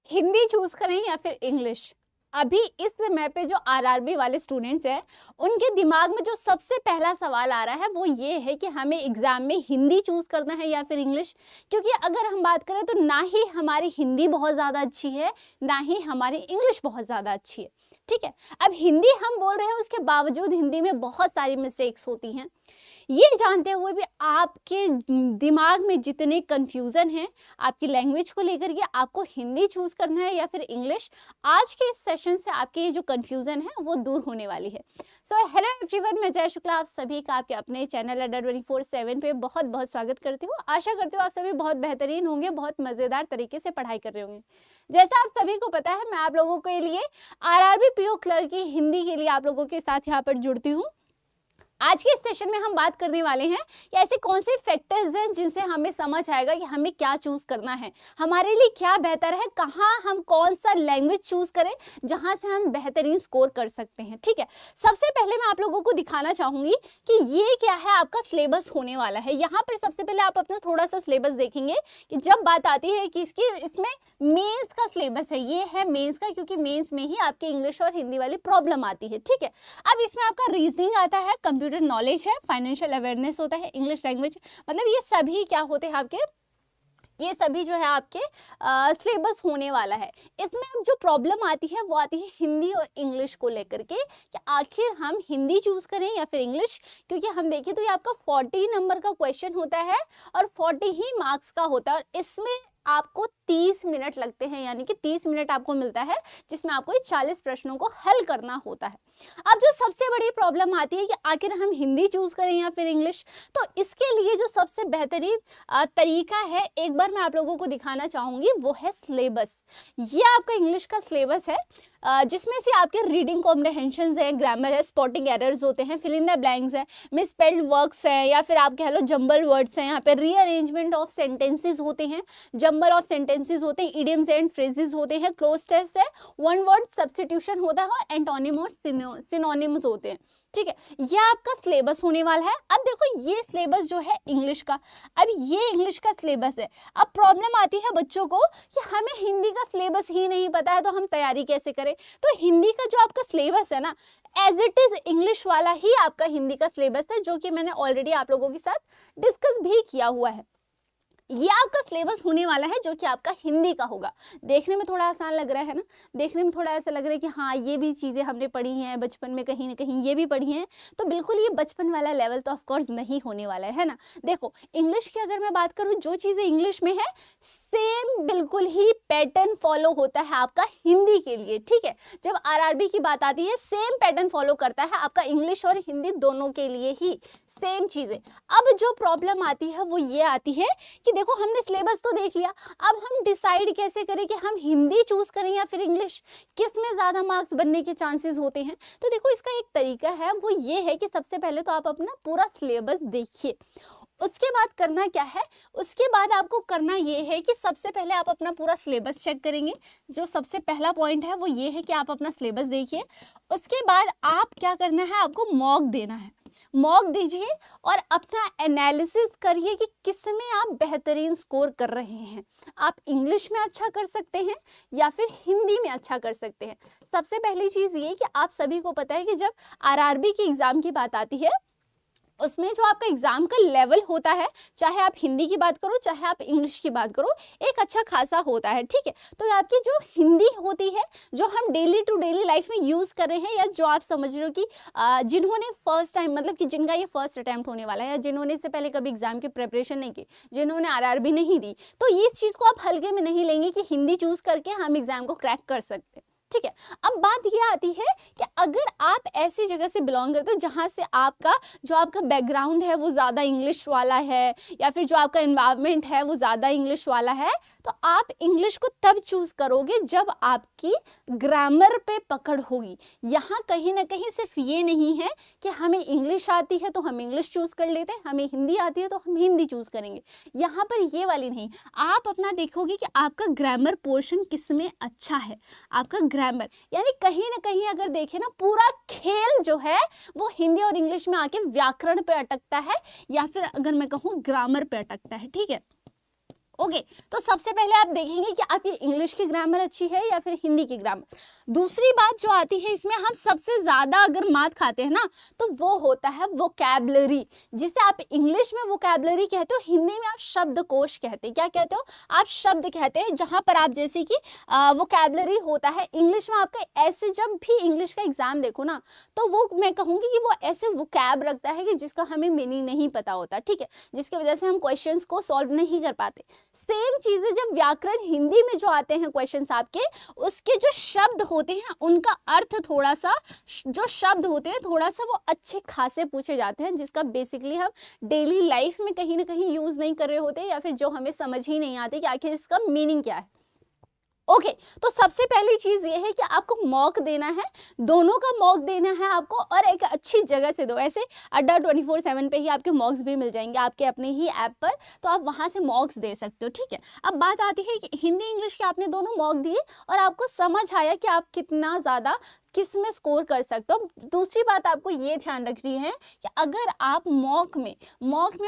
Hindi choose करें या फिर इंग्लिश। अभी इस समय पे जो आरआरबी वाले स्टूडेंट्स हैं उनके दिमाग में जो सबसे पहला सवाल आ रहा है वो ये है कि हमें एग्जाम में हिंदी चूज करना है या फिर इंग्लिश। क्योंकि अगर हम बात करें तो ना ही हमारी हिंदी बहुत ज़्यादा अच्छी है, ना ही हमारी इंग्लिश बहुत ज़्यादा अच्छी है। ठीक है, अब हिंदी हम बोल रहे हैं, उसके बावजूद हिंदी में बहुत सारी मिस्टेक्स होती हैं। ये जानते हुए भी आपके दिमाग में जितने कन्फ्यूज़न हैं आपकी लैंग्वेज को लेकर के, आपको हिंदी चूज़ करना है या फिर इंग्लिश, आज के इस सेशन से आपके ये जो कन्फ्यूज़न है वो दूर होने वाली है। सो हेलो एवरीवन, मैं जय शुक्ला आप सभी का आपके अपने चैनल अड्डा 24/7 पे बहुत बहुत स्वागत करती हूँ। आशा करती हूँ आप सभी बहुत बेहतरीन होंगे, बहुत मज़ेदार तरीके से पढ़ाई कर रहे होंगे। जैसा आप सभी को पता है, मैं आप लोगों के लिए आरआरबी पीओ क्लर्क की हिंदी के लिए आप लोगों के साथ यहाँ पर जुड़ती हूँ। आज के इस सेशन में हम बात करने वाले हैं कि ऐसे कौन से फैक्टर्स हैं जिनसे हमें समझ आएगा कि हमें क्या चूज करना है, हमारे लिए क्या बेहतर है, कहाँ हम कौन सा लैंग्वेज चूज करें जहां से हम बेहतरीन स्कोर कर सकते हैं। ठीक है, सबसे पहले मैं आप लोगों को दिखाना चाहूंगी कि ये क्या है आपका सिलेबस होने वाला है। यहाँ पर सबसे पहले आप अपना थोड़ा सा सिलेबस देखेंगे कि जब बात आती है कि इसमें मेंस का सिलेबस है, ये है मेंस का, क्योंकि मेंस में ही आपके इंग्लिश और हिंदी वाली प्रॉब्लम आती है। ठीक है, अब इसमें आपका रीजनिंग आता है, कंप्यूटर नॉलेज है, फाइनेंशियल अवेयरनेस होता है, इंग्लिश लैंग्वेज, मतलब ये सभी क्या होते हैं आपके, ये सभी जो है आपके सिलेबस होने वाला है। इसमें अब जो प्रॉब्लम आती है वो आती है हिंदी और इंग्लिश को लेकर के कि आखिर हम हिंदी चूज करें या फिर इंग्लिश। क्योंकि हम देखें तो ये आपका 40 नंबर का क्वेश्चन होता है और 40 ही मार्क्स का होता है, और इसमें आपको 30 मिनट लगते हैं, यानी कि 30 मिनट आपको मिलता है जिसमें आपको 40 प्रश्नों को हल करना होता है। अब जो सबसे बड़ी प्रॉब्लम आती है कि आखिर हम हिंदी चूज करें या फिर इंग्लिश, तो इसके लिए जो सबसे बेहतरीन तरीका है, एक बार मैं आप लोगों को दिखाना चाहूंगी, वो है सिलेबस। ये आपका इंग्लिश का सिलेबस है जिसमें से आपके रीडिंग कॉम्प्रिहेंशन है, ग्रामर है, स्पॉटिंग एरर्स होते हैं, फिल इन द ब्लैंक्स है, मिसस्पेल्ड वर्ड्स हैं, या फिर आप कह लो जंबल वर्ड्स हैं, यहाँ पे रीअरेंजमेंट ऑफ सेंटेंसेस होते हैं, जंबल ऑफ सेंटेंसेस होते हैं, इडियम्स एंड फ्रेजेस होते हैं, क्लोज टेस्ट है, वन वर्ड सब्स्टिट्यूशन होता है, और एंटोनिम और सिनोनिम्स होते हैं। ठीक है, यह आपका सिलेबस होने वाला है। अब देखो ये सिलेबस जो है इंग्लिश का, अब ये इंग्लिश का सिलेबस है। अब प्रॉब्लम आती है बच्चों को कि हमें हिंदी का सिलेबस ही नहीं पता है, तो हम तैयारी कैसे करें। तो हिंदी का जो आपका सिलेबस है ना, एज इट इज इंग्लिश वाला ही आपका हिंदी का सिलेबस है, जो कि मैंने ऑलरेडी आप लोगों के साथ डिस्कस भी किया हुआ है। ये आपका सिलेबस होने वाला है जो कि आपका हिंदी का होगा। देखने में थोड़ा आसान लग रहा है ना, देखने में थोड़ा ऐसा लग रहा है कि हाँ ये भी चीज़ें हमने पढ़ी हैं बचपन में, कहीं ना कहीं ये भी पढ़ी हैं, तो बिल्कुल ये बचपन वाला लेवल तो ऑफकोर्स नहीं होने वाला है ना। देखो इंग्लिश की अगर मैं बात करूँ, जो चीज़ें इंग्लिश में है सेम बिल्कुल ही पैटर्न फॉलो होता है आपका हिंदी के लिए। ठीक है, जब आरआरबी की बात आती है सेम पैटर्न फॉलो करता है आपका इंग्लिश और हिंदी दोनों के लिए ही, सेम चीज़ें। अब जो प्रॉब्लम आती है वो ये आती है कि देखो हमने सिलेबस तो देख लिया, अब हम डिसाइड कैसे करें कि हम हिंदी चूज करें या फिर इंग्लिश, किस में ज़्यादा मार्क्स बनने के चांसेस होते हैं। तो देखो इसका एक तरीका है, वो ये है कि सबसे पहले तो आप अपना पूरा सिलेबस देखिए। उसके बाद करना क्या है, उसके बाद आपको करना ये है कि सबसे पहले आप अपना पूरा सिलेबस चेक करेंगे। जो सबसे पहला पॉइंट है वो ये है कि आप अपना सिलेबस देखिए। उसके बाद आप क्या करना है, आपको मॉक देना है, मॉक दीजिए और अपना एनालिसिस करिए कि किस में आप बेहतरीन स्कोर कर रहे हैं। आप इंग्लिश में अच्छा कर सकते हैं या फिर हिंदी में अच्छा कर सकते हैं। सबसे पहली चीज़ ये कि आप सभी को पता है कि जब आरआरबी की एग्ज़ाम की बात आती है उसमें जो आपका एग्जाम का लेवल होता है, चाहे आप हिंदी की बात करो चाहे आप इंग्लिश की बात करो, एक अच्छा खासा होता है। ठीक है, तो आपकी जो हिंदी होती है, जो हम डेली टू डेली लाइफ में यूज़ कर रहे हैं, या जो आप समझ रहे हो कि जिन्होंने फर्स्ट टाइम, मतलब कि जिनका ये फर्स्ट अटैम्प्ट होने वाला है, या जिन्होंने इससे पहले कभी एग्जाम की प्रिपरेशन नहीं की, जिन्होंने आरआरबी नहीं दी, तो इस चीज़ को आप हल्के में नहीं लेंगे कि हिंदी चूज़ करके हम एग्जाम को क्रैक कर सकते हैं। ठीक है, अब बात ये आती है कि अगर आप ऐसी जगह से बिलोंग करते हो जहाँ से आपका बैकग्राउंड है वो ज़्यादा इंग्लिश वाला है, या फिर जो आपका एनवायरनमेंट है वो ज़्यादा इंग्लिश वाला है, तो आप इंग्लिश को तब चूज़ करोगे जब आपकी ग्रामर पे पकड़ होगी। यहाँ कहीं ना कहीं सिर्फ ये नहीं है कि हमें इंग्लिश आती है तो हम इंग्लिश चूज़ कर लेते हैं, हमें हिंदी आती है तो हम हिंदी चूज़ करेंगे। यहाँ पर ये वाली नहीं, आप अपना देखोगे कि आपका ग्रामर पोर्शन किस में अच्छा है। आपका ग्रामर यानी कहीं ना कहीं अगर देखें ना, पूरा खेल जो है वो हिंदी और इंग्लिश में आके व्याकरण पे अटकता है, या फिर अगर मैं कहूँ ग्रामर पे अटकता है। ठीक है, ओके तो सबसे पहले आप देखेंगे कि आपकी इंग्लिश की ग्रामर अच्छी है या फिर हिंदी की ग्रामर। दूसरी बात जो आती है इसमें, हम सबसे ज़्यादा अगर मात खाते हैं ना तो वो होता है वोकैबलरी, जिसे आप इंग्लिश में वोकैबलरी कहते हो, हिंदी में आप शब्दकोश कहते हैं। क्या कहते हो आप? शब्द कहते हैं, जहाँ पर आप जैसे कि वोकैबलरी होता है इंग्लिश में आपका। ऐसे जब भी इंग्लिश का एग्जाम देखो ना तो वो मैं कहूँगी कि वो ऐसे वोकैब रखता है कि जिसका हमें मीनिंग नहीं पता होता, ठीक है, जिसकी वजह से हम क्वेश्चंस को सॉल्व नहीं कर पाते। सेम चीजें जब व्याकरण हिंदी में जो आते हैं क्वेश्चंस आपके, उसके जो शब्द होते हैं उनका अर्थ थोड़ा सा, जो शब्द होते हैं थोड़ा सा वो अच्छे खासे पूछे जाते हैं, जिसका बेसिकली हम डेली लाइफ में कहीं ना कहीं यूज नहीं कर रहे होते, या फिर जो हमें समझ ही नहीं आती कि आखिर इसका मीनिंग क्या है। ओके तो सबसे पहली चीज ये है कि आपको मॉक देना है, दोनों का मॉक देना है आपको, और एक अच्छी जगह से दो। ऐसे अड्डा 24/7 पे ही आपके मॉक्स भी मिल जाएंगे आपके अपने ही ऐप पर, तो आप वहां से मॉक्स दे सकते हो, ठीक है। अब बात आती है कि हिंदी इंग्लिश के आपने दोनों मॉक दिए और आपको समझ आया कि आप कितना ज्यादा किस में स्कोर कर सकते हो। दूसरी बात आपको ये ध्यान रखनी है कि अगर आप मॉक में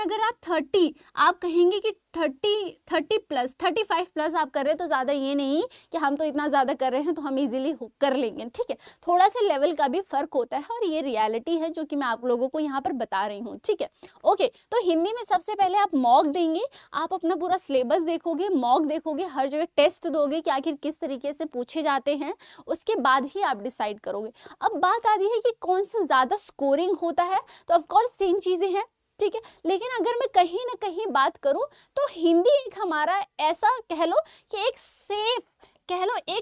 अगर आप 30, आप कहेंगे कि 30 प्लस 35 प्लस आप कर रहे हैं तो ज़्यादा ये नहीं कि हम तो इतना ज़्यादा कर रहे हैं तो हम इजीली कर लेंगे, ठीक है। थोड़ा सा लेवल का भी फर्क होता है और ये रियलिटी है जो कि मैं आप लोगों को यहाँ पर बता रही हूँ, ठीक है। ओके तो हिंदी में सबसे पहले आप मॉक देंगे, आप अपना पूरा सिलेबस देखोगे, मॉक देखोगे, हर जगह टेस्ट दोगे कि आखिर किस तरीके से पूछे जाते हैं, उसके बाद ही आप डिसाइड करोगे। अब बात आती है कि कौन सा ज्यादा स्कोरिंग होता है, तो ऑफ कोर्स सेम चीजें हैं, ठीक है। लेकिन अगर मैं कहीं ना कहीं बात करूं तो हिंदी एक हमारा ऐसा कह लो कि एक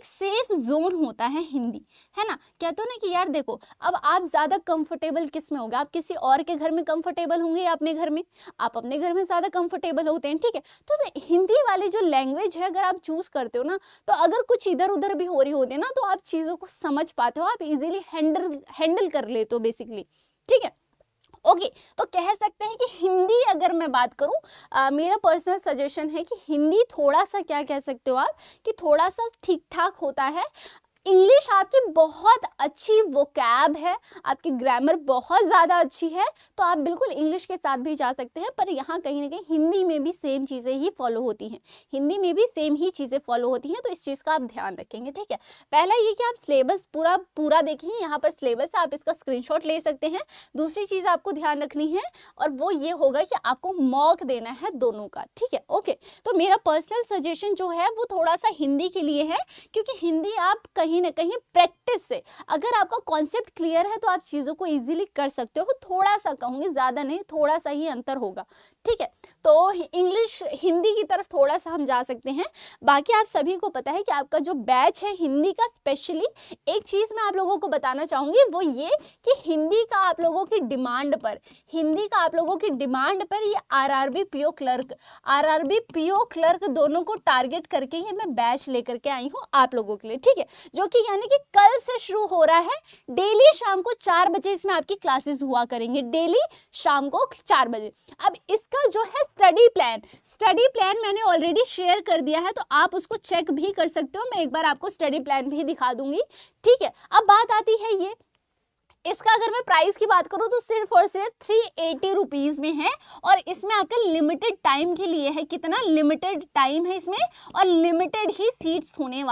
सेफ जोन होता है हिंदी, है ना। कहते हो ना कि यार देखो, अब आप ज्यादा कंफर्टेबल किस में होगे, आप किसी और के घर में कंफर्टेबल होंगे या अपने घर में? आप अपने घर में ज्यादा कंफर्टेबल होते हैं, ठीक है। तो हिंदी वाली जो लैंग्वेज है अगर आप चूज करते हो ना, तो अगर कुछ इधर उधर भी हो रही होती है ना तो आप चीजों को समझ पाते हो, आप इजीली हैंडल कर लेते हो बेसिकली, ठीक है। ओके तो कह सकते हैं कि हिंदी अगर मैं बात करूं, मेरा पर्सनल सजेशन है कि हिंदी थोड़ा सा, क्या कह सकते हो आप, कि थोड़ा सा ठीक ठाक होता है। इंग्लिश आपकी बहुत अच्छी वोकैब है, आपकी ग्रामर बहुत ज़्यादा अच्छी है, तो आप बिल्कुल इंग्लिश के साथ भी जा सकते हैं। पर यहाँ कहीं ना कहीं हिंदी में भी सेम चीज़ें ही फॉलो होती हैं, तो इस चीज़ का आप ध्यान रखेंगे, ठीक है। पहला ये कि आप सिलेबस पूरा देखें, यहाँ पर सिलेबस है, आप इसका स्क्रीनशॉट ले सकते हैं। दूसरी चीज़ आपको ध्यान रखनी है और वो ये होगा कि आपको मॉक देना है दोनों का, ठीक है। ओके तो मेरा पर्सनल सजेशन जो है वो थोड़ा सा हिंदी के लिए है, क्योंकि हिंदी आप कहीं ना कहीं प्रैक्टिस से, अगर आपका कॉन्सेप्ट क्लियर है तो आप चीजों को इजीली कर सकते हो। थोड़ा सा कहूंगी, ज्यादा नहीं, थोड़ा सा ही अंतर होगा, ठीक है। तो इंग्लिश हिंदी की तरफ थोड़ा सा हम जा सकते हैं। बाकी आप सभी को पता है कि आपका जो बैच है हिंदी का, स्पेशली एक चीज मैं आप लोगों को बताना चाहूंगी वो ये कि हिंदी का आप लोगों की डिमांड पर ये आरआरबी पीओ क्लर्क दोनों को टारगेट करके ही मैं बैच लेकर के आई हूँ आप लोगों के लिए, ठीक है। जो कि यानी कि कल से शुरू हो रहा है, डेली शाम को 4 बजे इसमें आपकी क्लासेस हुआ करेंगे, डेली शाम को 4 बजे। अब इसका जो है स्टडी प्लान मैंने ऑलरेडी शेयर कर दिया है, तो आप उसको चेक भी कर सकते हो। मैं एक बार आपको स्टडी प्लान भी दिखा दूंगी, ठीक है। अब बात आती है ये, इसका अगर मैं प्राइस की बात करूं तो सिर्फ और सिर्फ 380 रुपीज में है, और इसमें आपका लिमिटेड टाइम के लिए है। कितना लिमिटेड टाइम है इसमें, और लिमिटेड ही सीट्स होने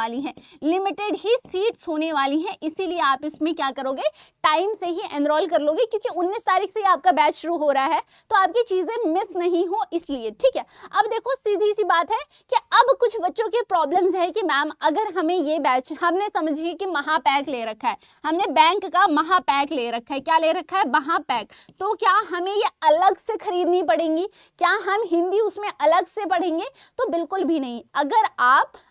वाली हैं, इसीलिए आप इसमें क्या करोगे, टाइम से ही एनरोल कर लोगे, क्योंकि 19 तारीख से आपका बैच शुरू हो रहा है, तो आपकी चीजें मिस नहीं हो इसलिए, ठीक है। अब देखो सीधी सी बात है कि अब कुछ बच्चों के प्रॉब्लम्स है कि मैम अगर हमें ये बैच, हमने समझिए कि महापैक ले रखा है, हमने बैंक का महापैक ले रखा है, क्या ले रखा है, महापैक, तो क्या हमें ये अलग से खरीदनी पड़ेंगी? क्या हम हिंदी उसमें अलग से पढ़ेंगे? तो बिल्कुल भी नहीं। अगर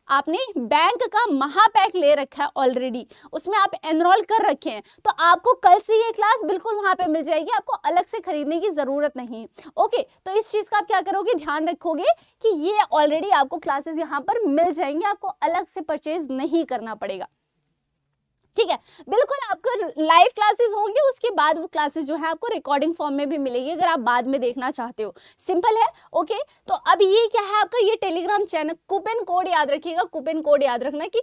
आपने बैंक का महापैक ले रखा है ऑलरेडी, उसमें आप एनरोल कर रखे हैं, तो आपको कल से ये क्लास बिल्कुल वहां पे मिल जाएगी, आपको अलग से खरीदने की जरूरत नहीं है। ओके तो इस चीज का आप क्या करोगे, ध्यान रखोगे कि ये ऑलरेडी आपको क्लासेस यहाँ पर मिल जाएंगे, आपको अलग से परचेज नहीं करना पड़ेगा, ठीक है। बिल्कुल आपको लाइव क्लासेस होंगे, उसके बाद वो क्लासेस जो है आपको रिकॉर्डिंग फॉर्म में भी मिलेगी अगर आप बाद में देखना चाहते हो, सिंपल है। ओके तो अब ये क्या है आपका, ये टेलीग्राम चैनल, कूपन कोड याद रखिएगा, कूपन कोड याद रखना कि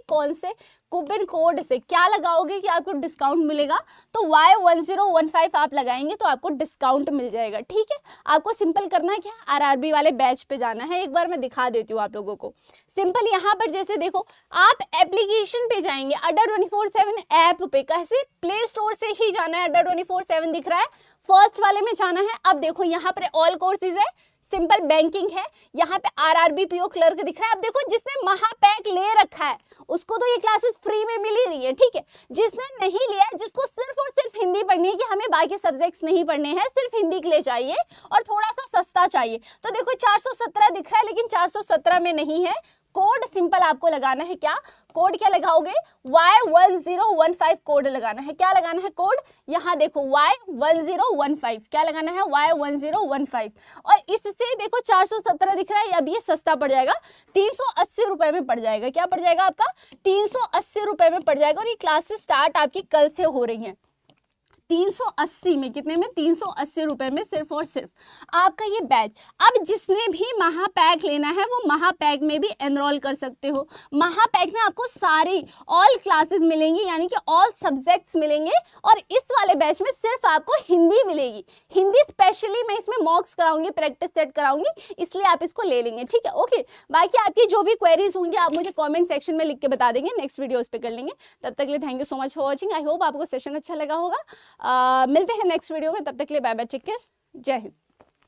कूपन कोड से क्या लगाओगे कि आपको डिस्काउंट मिलेगा, तो Y1015 आप लगाएंगे तो आपको डिस्काउंट मिल जाएगा। ठीक है, आपको सिंपल करना है क्या, आरआरबी वाले बैच पे जाना है। एक बार मैं दिखा देती हूँ आप लोगों को सिंपल। यहाँ पर जैसे देखो, आप एप्लीकेशन पे जाएंगे अड्डा 24/7 ऐप पे, कैसे प्ले स्टोर से ही जाना है, अड्डा 24/7 दिख रहा है, फर्स्ट वाले में जाना है। अब देखो यहाँ पर ऑल कोर्सेज है, सिंपल बैंकिंग है, यहाँ पे आरआरबी पीओ क्लर्क दिख रहा है। अब देखो जिसने महापैक ले रखा है उसको तो ये क्लासेस फ्री में मिल ही रही है। ठीक है, जिसने नहीं लिया है, जिसको सिर्फ और सिर्फ हिंदी पढ़नी है कि हमें बाकी सब्जेक्ट्स नहीं पढ़ने हैं, सिर्फ हिंदी के लिए चाहिए और थोड़ा सा सस्ता चाहिए, तो देखो 417 दिख रहा है, लेकिन 417 में नहीं है। कोड सिंपल आपको लगाना है, क्या कोड क्या लगाओगे, Y1015 कोड लगाना है। क्या लगाना है कोड, यहाँ देखो Y1015, क्या लगाना है Y1015, और इससे देखो 417 दिख रहा है, अब ये सस्ता पड़ जाएगा, 380 रुपए में पड़ जाएगा। क्या पड़ जाएगा आपका, 380 रुपए में पड़ जाएगा। और ये क्लासेस स्टार्ट आपकी कल से हो रही हैं 380 में, कितने में, 380 रुपए में सिर्फ और सिर्फ आपका ये बैच। अब जिसने भी महापैक लेना है वो महापैक में भी एनरोल कर सकते हो। महापैक में आपको सारी ऑल क्लासेस मिलेंगी, यानी कि ऑल सब्जेक्ट्स मिलेंगे, और इस वाले बैच में सिर्फ आपको हिंदी मिलेगी। हिंदी स्पेशली मैं इसमें मॉक्स कराऊंगी, प्रैक्टिस सेट कराऊंगी, इसलिए आप इसको ले लेंगे। ठीक है, ओके। बाकी आपकी जो भी क्वेरीज होंगी आप मुझे कॉमेंट सेक्शन में लिख के बता देंगे, नेक्स्ट वीडियो उस पर कर लेंगे। तब तक के लिए thank you so much for watching. I hope आपको सेशन अच्छा लगा होगा। मिलते हैं नेक्स्ट वीडियो में, तब तक के लिए बाय बाय, टेक केयर, जय हिंद।